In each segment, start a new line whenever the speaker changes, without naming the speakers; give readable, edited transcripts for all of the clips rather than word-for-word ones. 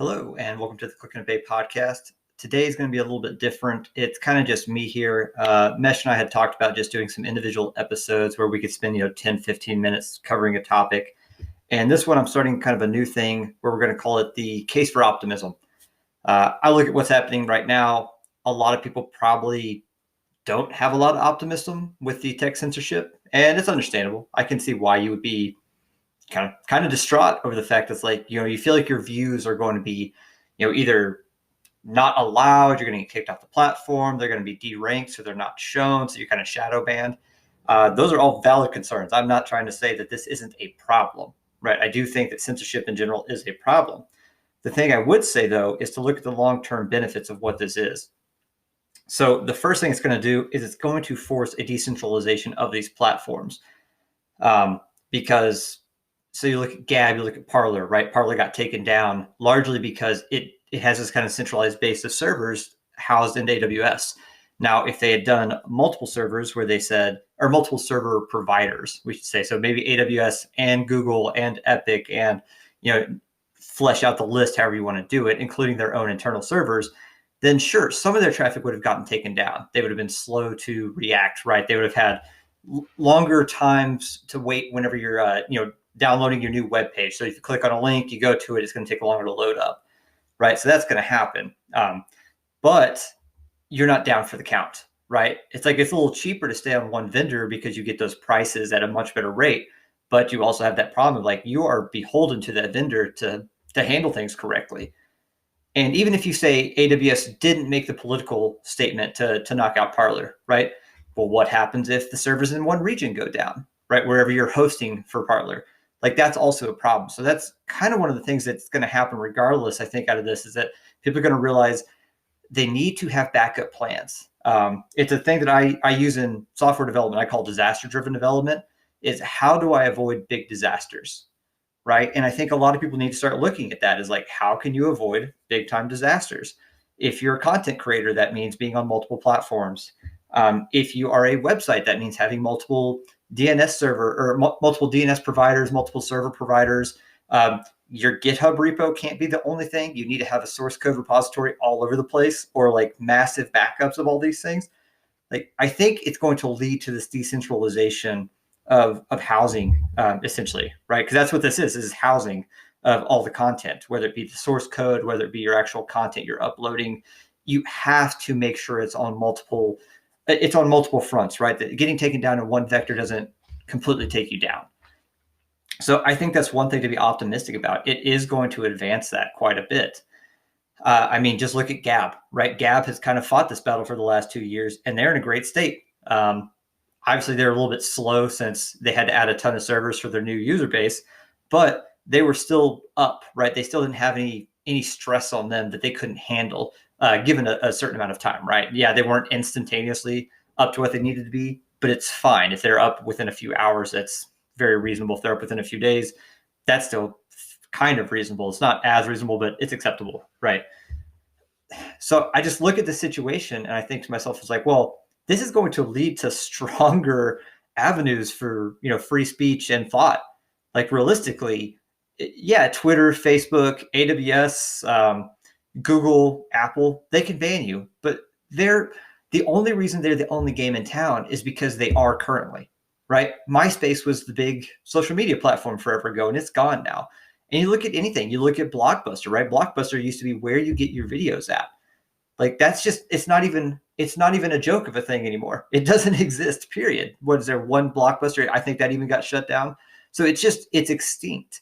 Hello, and welcome to the Click and Obey podcast. Today is going to be a little bit different. It's kind of just me here. Mesh and I had talked about just doing some individual episodes where we could spend, 10, 15 minutes covering a topic. And this one, I'm starting kind of a new thing where we're going to call it the case for optimism. I look at what's happening right now. A lot of people probably don't have a lot of optimism with the tech censorship, and it's understandable. I can see why you would be kind of distraught over the fact that it's like, you feel like your views are going to be, either not allowed, you're going to get kicked off the platform, they're going to be deranked, so they're not shown, so you're kind of shadow banned. Those are all valid concerns. I'm not trying to say that this isn't a problem, right? I do think that censorship in general is a problem. The thing I would say, though, is to look at the long-term benefits of what this is. So the first thing it's going to do is it's going to force a decentralization of these platforms. Because so you look at Gab, you look at Parler, right? Parler got taken down largely because it has this kind of centralized base of servers housed in AWS. Now, if they had done multiple servers where they said, or multiple server providers, we should say, so maybe AWS and Google and Epic and, flesh out the list however you want to do it, including their own internal servers, then sure, some of their traffic would have gotten taken down. They would have been slow to react, right? They would have had longer times to wait whenever you're, downloading your new web page. So if you click on a link, you go to it, it's going to take longer to load up, right? So that's going to happen. But you're not down for the count, right? It's like it's a little cheaper to stay on one vendor because you get those prices at a much better rate. But you also have that problem of like you are beholden to that vendor to handle things correctly. And even if you say AWS didn't make the political statement to knock out Parler, right? Well, what happens if the servers in one region go down, right? Wherever you're hosting for Parler. Like that's also a problem. So that's kind of one of the things that's going to happen regardless, I think, out of this is that people are going to realize they need to have backup plans. It's a thing that I use in software development. I call disaster-driven development is how do I avoid big disasters, right? And I think a lot of people need to start looking at that as like, how can you avoid big time disasters? If you're a content creator, that means being on multiple platforms. If you are a website, that means having multiple DNS server or multiple DNS providers, multiple server providers. Your GitHub repo can't be the only thing. You need to have a source code repository all over the place or like massive backups of all these things. Like I think it's going to lead to this decentralization of housing, essentially, right? Because that's what this is housing of all the content, whether it be the source code, whether it be your actual content you're uploading. You have to make sure it's on multiple fronts, right? That getting taken down in one vector doesn't completely take you down. So I think that's one thing to be optimistic about. It is going to advance that quite a bit. Just look at Gab, right? Gab has kind of fought this battle for the last 2 years, and they're in a great state. Obviously, they're a little bit slow since they had to add a ton of servers for their new user base, but they were still up, right? They still didn't have any stress on them that they couldn't handle. Given a certain amount of time, right? Yeah, they weren't instantaneously up to what they needed to be, but it's fine. If they're up within a few hours, that's very reasonable. If they're up within a few days, that's still kind of reasonable. It's not as reasonable, but it's acceptable, right? So I just look at the situation and I think to myself, it's like, well, this is going to lead to stronger avenues for, free speech and thought. Like realistically, yeah, Twitter, Facebook, AWS, Google, Apple, they can ban you, but the only reason they're the only game in town is because they are currently, right? MySpace was the big social media platform forever ago, and it's gone now. And you look at anything, you look at Blockbuster, right? Blockbuster used to be where you get your videos at. Like that's just, it's not even a joke of a thing anymore. It doesn't exist, period. What is there, one Blockbuster? I think that even got shut down. So it's extinct.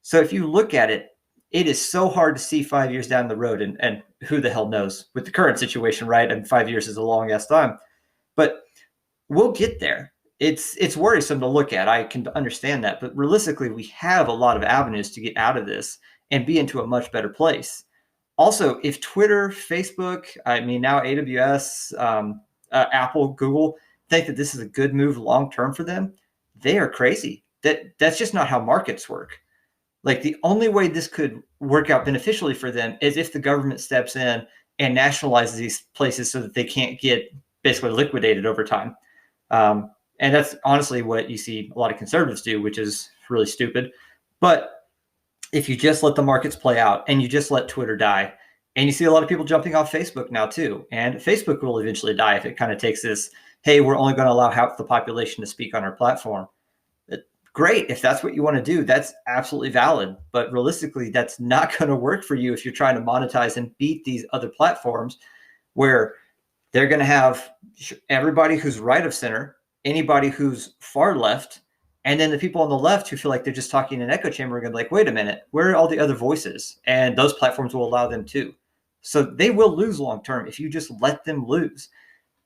So if you look at it, it is so hard to see 5 years down the road, and who the hell knows with the current situation, right? And 5 years is a long ass time, but we'll get there. It's worrisome to look at. I can understand that, but realistically, we have a lot of avenues to get out of this and be into a much better place. Also, if Twitter, Facebook, now AWS, Apple, Google think that this is a good move long term for them, they are crazy. That's just not how markets work. Like the only way this could work out beneficially for them is if the government steps in and nationalizes these places so that they can't get basically liquidated over time. And that's honestly what you see a lot of conservatives do, which is really stupid. But if you just let the markets play out and you just let Twitter die, and you see a lot of people jumping off Facebook now too, and Facebook will eventually die if it kind of takes this, hey, we're only going to allow half the population to speak on our platform. Great, if that's what you want to do, that's absolutely valid. But realistically, that's not going to work for you if you're trying to monetize and beat these other platforms where they're going to have everybody who's right of center, anybody who's far left, and then the people on the left who feel like they're just talking in an echo chamber are going to be like, wait a minute, where are all the other voices? And those platforms will allow them too. So they will lose long term if you just let them lose.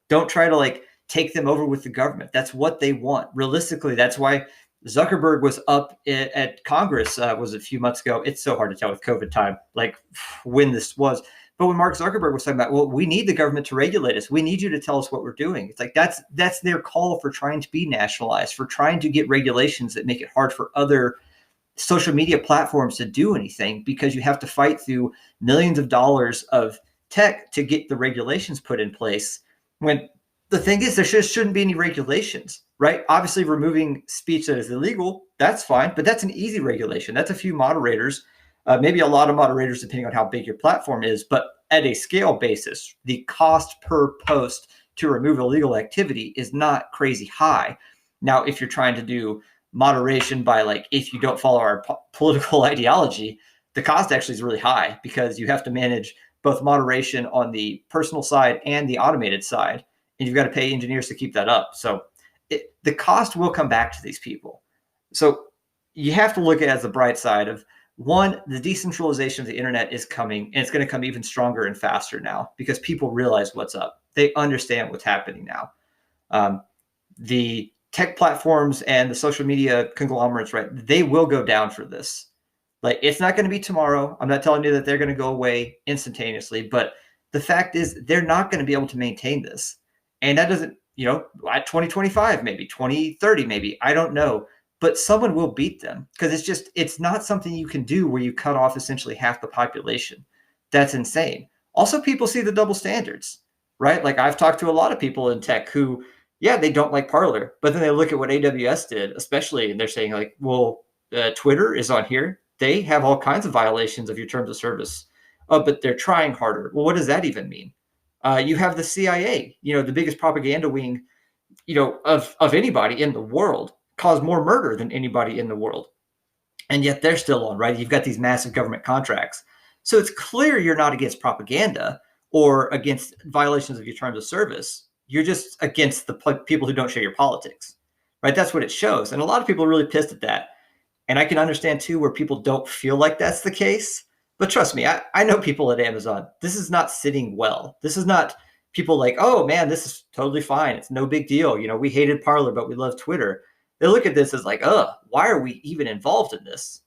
Don't try to like take them over with the government. That's what they want. Realistically, that's why Zuckerberg was up at Congress was a few months ago. It's so hard to tell with COVID time, like when this was. But when Mark Zuckerberg was talking about, well, we need the government to regulate us. We need you to tell us what we're doing. It's like that's their call for trying to be nationalized, for trying to get regulations that make it hard for other social media platforms to do anything, because you have to fight through millions of dollars of tech to get the regulations put in place. When the thing is, there shouldn't be any regulations, right? Obviously, removing speech that is illegal, that's fine, but that's an easy regulation. That's a few moderators, maybe a lot of moderators, depending on how big your platform is. But at a scale basis, the cost per post to remove illegal activity is not crazy high. Now, if you're trying to do moderation by like, if you don't follow our political ideology, the cost actually is really high because you have to manage both moderation on the personal side and the automated side. And you've got to pay engineers to keep that up. So the cost will come back to these people. So you have to look at it as the bright side of, one, the decentralization of the internet is coming, and it's going to come even stronger and faster now because people realize what's up. They understand what's happening now. The tech platforms and the social media conglomerates, right, they will go down for this. Like, it's not going to be tomorrow. I'm not telling you that they're going to go away instantaneously, but the fact is they're not going to be able to maintain this. And that doesn't, at 2025, maybe 2030, maybe, I don't know, but someone will beat them because it's not something you can do where you cut off essentially half the population. That's insane. Also, people see the double standards, right? Like, I've talked to a lot of people in tech who, yeah, they don't like Parler, but then they look at what AWS did, especially, and they're saying like, well, Twitter is on here. They have all kinds of violations of your terms of service, but they're trying harder. Well, what does that even mean? You have the CIA, the biggest propaganda wing, of anybody in the world, caused more murder than anybody in the world. And yet they're still on, right? You've got these massive government contracts. So it's clear you're not against propaganda or against violations of your terms of service. You're just against the people who don't share your politics, right? That's what it shows. And a lot of people are really pissed at that. And I can understand too where people don't feel like that's the case. But trust me, I know people at Amazon. This is not sitting well. This is not people like, oh man, this is totally fine. It's no big deal. We hated Parler, but we love Twitter. They look at this as like, why are we even involved in this?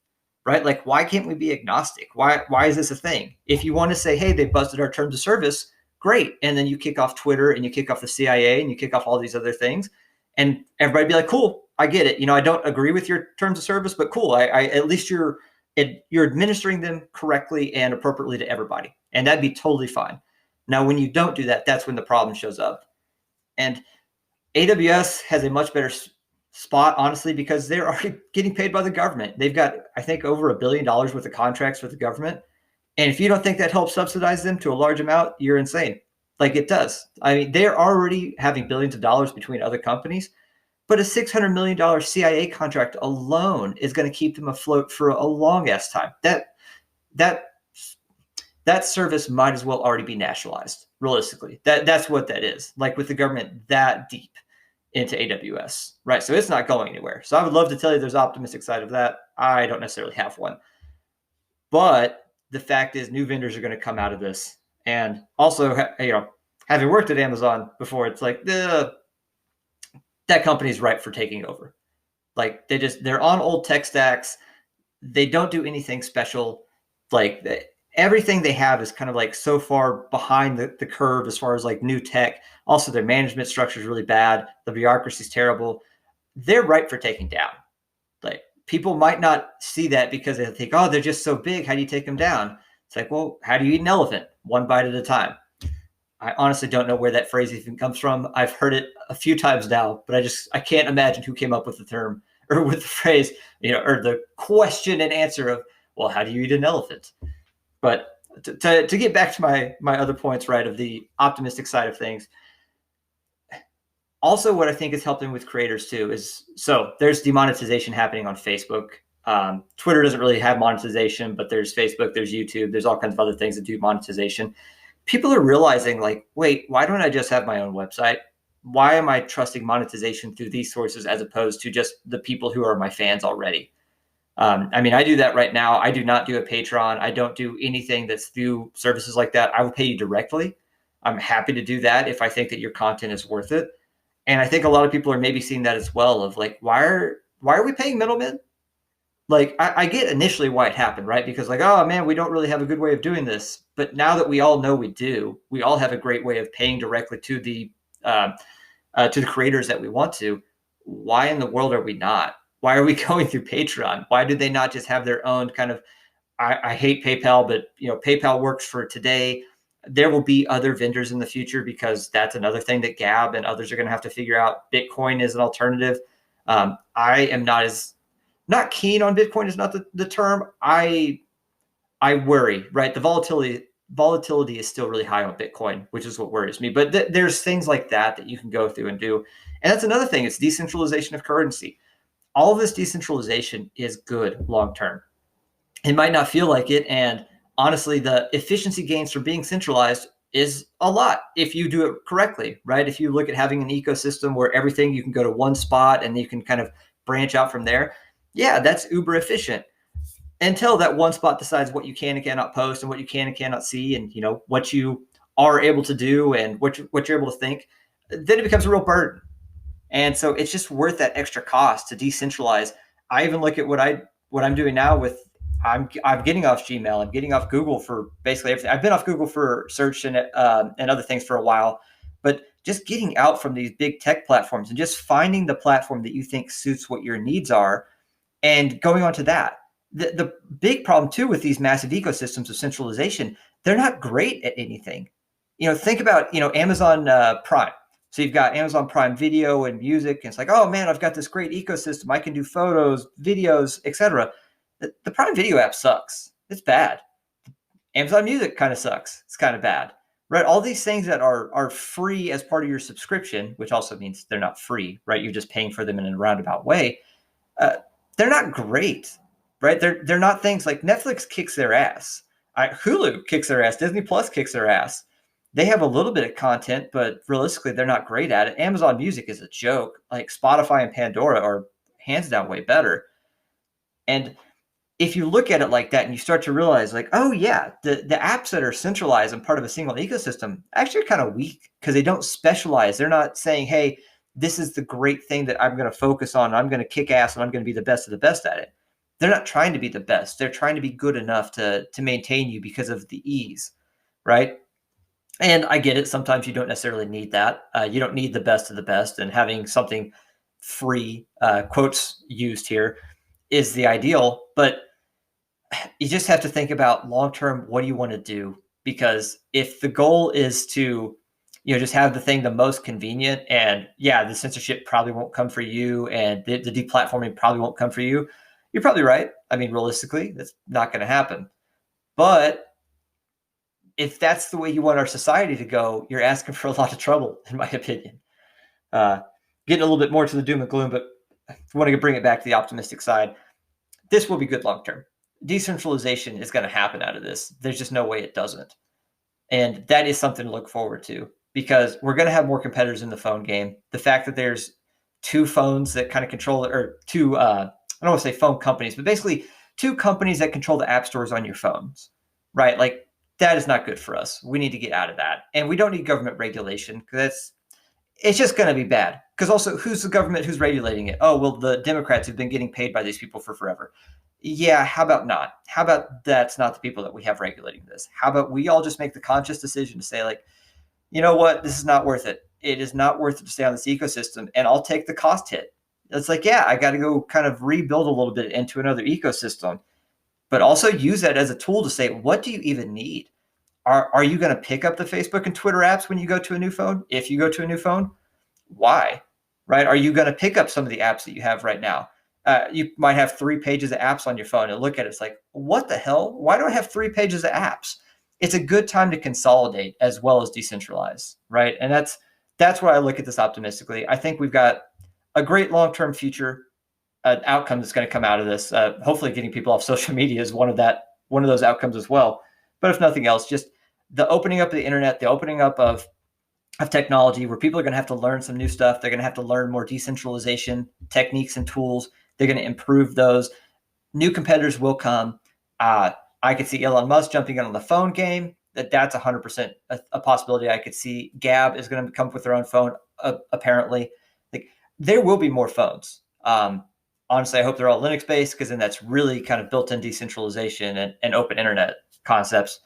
Right? Like, why can't we be agnostic? Why is this a thing? If you want to say, hey, they busted our terms of service, great. And then you kick off Twitter and you kick off the CIA and you kick off all these other things. And everybody be like, cool, I get it. I don't agree with your terms of service, but cool. I at least you're administering them correctly and appropriately to everybody. And that'd be totally fine. Now, when you don't do that, that's when the problem shows up. And AWS has a much better spot, honestly, because they're already getting paid by the government. They've got, I think, over $1 billion worth of contracts with the government. And if you don't think that helps subsidize them to a large amount, you're insane. Like, it does. I mean, they're already having billions of dollars between other companies, but a $600 million CIA contract alone is going to keep them afloat for a long ass time. That service might as well already be nationalized, realistically. That's what that is. Like, with the government that deep into AWS, right? So it's not going anywhere. So I would love to tell you there's optimistic side of that. I don't necessarily have one. But the fact is, new vendors are going to come out of this. And also, having worked at Amazon before, it's like, that company's ripe for taking over. Like, they're on old tech stacks. They don't do anything special. Like, everything they have is kind of like so far behind the curve as far as like new tech. Also, their management structure is really bad. The bureaucracy is terrible. They're ripe for taking down. Like, people might not see that because they think, oh, they're just so big. How do you take them down? It's like, well, how do you eat an elephant? One bite at a time. I honestly don't know where that phrase even comes from. I've heard it a few times now, but I can't imagine who came up with the term or with the phrase, or the question and answer of Well, how do you eat an elephant? But to get back to my other points, right, of the optimistic side of things, also what I think is helping with creators too is, so there's demonetization happening on Facebook. Twitter doesn't really have monetization, but there's Facebook, there's YouTube, there's all kinds of other things that do monetization. People are realizing, like, wait, why don't I just have my own website? Why am I trusting monetization through these sources as opposed to just the people who are my fans already? I mean, I do that right now. I do not do a Patreon. I don't do anything that's through services like that. I will pay you directly. I'm happy to do that if I think that your content is worth it. And I think a lot of people are maybe seeing that as well, of like, why are we paying middlemen? Like, I get initially why it happened, right? Because like, oh man, we don't really have a good way of doing this. But now that we all know we do, we all have a great way of paying directly to the creators that we want to. Why in the world are we not? Why are we going through Patreon? Why do they not just have their own kind of, I hate PayPal, but PayPal works for today. There will be other vendors in the future, because that's another thing that Gab and others are going to have to figure out. Bitcoin is an alternative. I am not keen on Bitcoin is not the term. I worry, right? The volatility is still really high on Bitcoin, which is what worries me. But there's things like that you can go through and do. And that's another thing. It's decentralization of currency. All of this decentralization is good long term. It might not feel like it. And honestly, the efficiency gains from being centralized is a lot if you do it correctly, right? If you look at having an ecosystem where everything, you can go to one spot and you can kind of branch out from there. Yeah, that's uber efficient, until that one spot decides what you can and cannot post and what you can and cannot see, and what you are able to do and what you're able to think. Then it becomes a real burden. And so it's just worth that extra cost to decentralize. I even look at what I'm doing now with, I'm getting off Gmail, I'm getting off Google for basically everything. I've been off Google for search and other things for a while, but just getting out from these big tech platforms and just finding the platform that you think suits what your needs are and going on to that. The big problem too with these massive ecosystems of centralization, they're not great at anything. Think about Amazon Prime. So you've got Amazon Prime Video and music, and it's like, oh man, I've got this great ecosystem. I can do photos, videos, etc. The Prime Video app sucks. It's bad. Amazon Music kind of sucks. It's kind of bad, right? All these things that are free as part of your subscription, which also means they're not free, right? You're just paying for them in a roundabout way. They're not great, right? They're not things like Netflix kicks their ass. Hulu kicks their ass. Disney Plus kicks their ass. They have a little bit of content, but realistically, they're not great at it. Amazon Music is a joke. Like Spotify and Pandora are hands down way better. And if you look at it like that and you start to realize, like, oh yeah, the apps that are centralized and part of a single ecosystem actually are kind of weak because they don't specialize. They're not saying, hey, this is the great thing that I'm going to focus on. I'm going to kick ass and I'm going to be the best of the best at it. They're not trying to be the best. They're trying to be good enough to maintain you because of the ease, right? And I get it. Sometimes you don't necessarily need that. You don't need the best of the best, and having something free, quotes used here, is the ideal. But you just have to think about long-term, what do you want to do? Because if the goal is to, just have the thing the most convenient, and yeah, the censorship probably won't come for you, and the deplatforming probably won't come for you, you're probably right. I mean, realistically, that's not going to happen. But if that's the way you want our society to go, you're asking for a lot of trouble, in my opinion. Getting a little bit more to the doom and gloom, but I want to bring it back to the optimistic side. This will be good long-term. Decentralization is going to happen out of this. There's just no way it doesn't. And that is something to look forward to, because we're going to have more competitors in the phone game. The fact that there's two phones that kind of control it, or two, I don't want to say phone companies, but basically two companies that control the app stores on your phones, right? Like, that is not good for us. We need to get out of that. And we don't need government regulation, because it's just going to be bad. Because also, who's the government who's regulating it? Oh, well, the Democrats have been getting paid by these people for forever. Yeah, how about not? How about that's not the people that we have regulating this? How about we all just make the conscious decision to say, like, you know what? This is not worth it. It is not worth it to stay on this ecosystem, and I'll take the cost hit. It's like, yeah, I got to go kind of rebuild a little bit into another ecosystem, but also use that as a tool to say, what do you even need? Are you going to pick up the Facebook and Twitter apps when you go to a new phone? If you go to a new phone, why? Right? Are you going to pick up some of the apps that you have right now? You might have 3 pages of apps on your phone and look at it. It's like, what the hell? Why do I have 3 pages of apps? It's a good time to consolidate as well as decentralize, right? And that's why I look at this optimistically. I think we've got a great long-term future outcome that's going to come out of this. Hopefully, getting people off social media is one of those outcomes as well. But if nothing else, just the opening up of the internet, the opening up of technology, where people are going to have to learn some new stuff. They're going to have to learn more decentralization techniques and tools. They're going to improve those. New competitors will come. I could see Elon Musk jumping in on the phone game. That's 100% a possibility. I could see Gab is going to come up with their own phone. Apparently, like there will be more phones. Honestly, I hope they're all Linux based, because then that's really kind of built in decentralization and open internet concepts.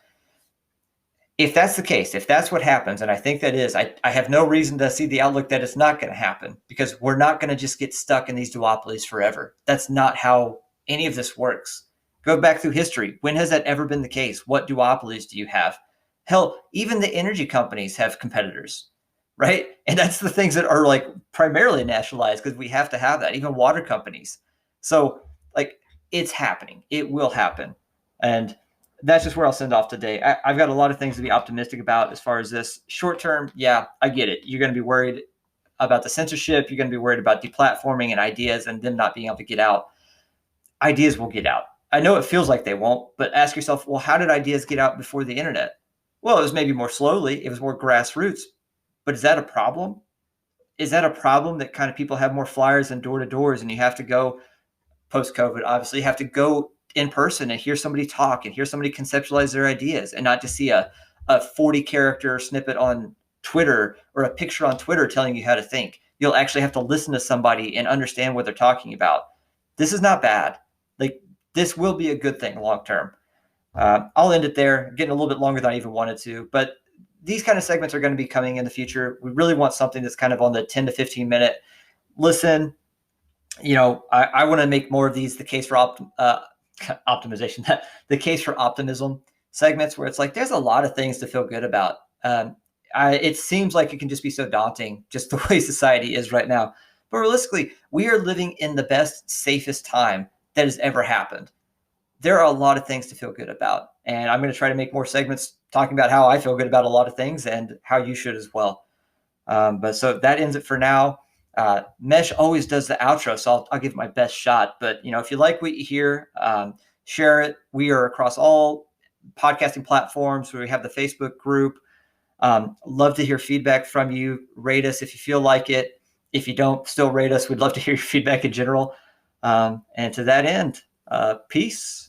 If that's the case, if that's what happens, and I think that is, I have no reason to see the outlook that it's not going to happen, because we're not going to just get stuck in these duopolies forever. That's not how any of this works. Go back through history. When has that ever been the case? What duopolies do you have? Hell, even the energy companies have competitors, right? And that's the things that are like primarily nationalized, because we have to have that, even water companies. So like it's happening. It will happen. And that's just where I'll send off today. I've got a lot of things to be optimistic about as far as this short term. Yeah, I get it. You're going to be worried about the censorship. You're going to be worried about deplatforming and ideas and them not being able to get out. Ideas will get out. I know it feels like they won't, but ask yourself, well, how did ideas get out before the internet? Well, it was maybe more slowly. It was more grassroots. But is that a problem? Is that a problem that kind of people have more flyers and door to doors, and you have to go post-COVID, obviously, you have to go in person and hear somebody talk and hear somebody conceptualize their ideas, and not just see a 40 character snippet on Twitter or a picture on Twitter telling you how to think. You'll actually have to listen to somebody and understand what they're talking about. This is not bad. Like, this will be a good thing long term. I'll end it there, getting a little bit longer than I even wanted to, but these kind of segments are going to be coming in the future. We really want something that's kind of on the 10 to 15 minute listen. You know, I want to make more of these, the case for optimization, the case for optimism segments, where it's like there's a lot of things to feel good about. It seems like it can just be so daunting, just the way society is right now. But realistically, we are living in the best, safest time that has ever happened. There are a lot of things to feel good about. And I'm going to try to make more segments talking about how I feel good about a lot of things and how you should as well. But so that ends it for now. Mesh always does the outro, so I'll give it my best shot. But you know, if you like what you hear, share it. We are across all podcasting platforms. We have the Facebook group. Love to hear feedback from you. Rate us if you feel like it. If you don't, still rate us. We'd love to hear your feedback in general. And to that end, peace.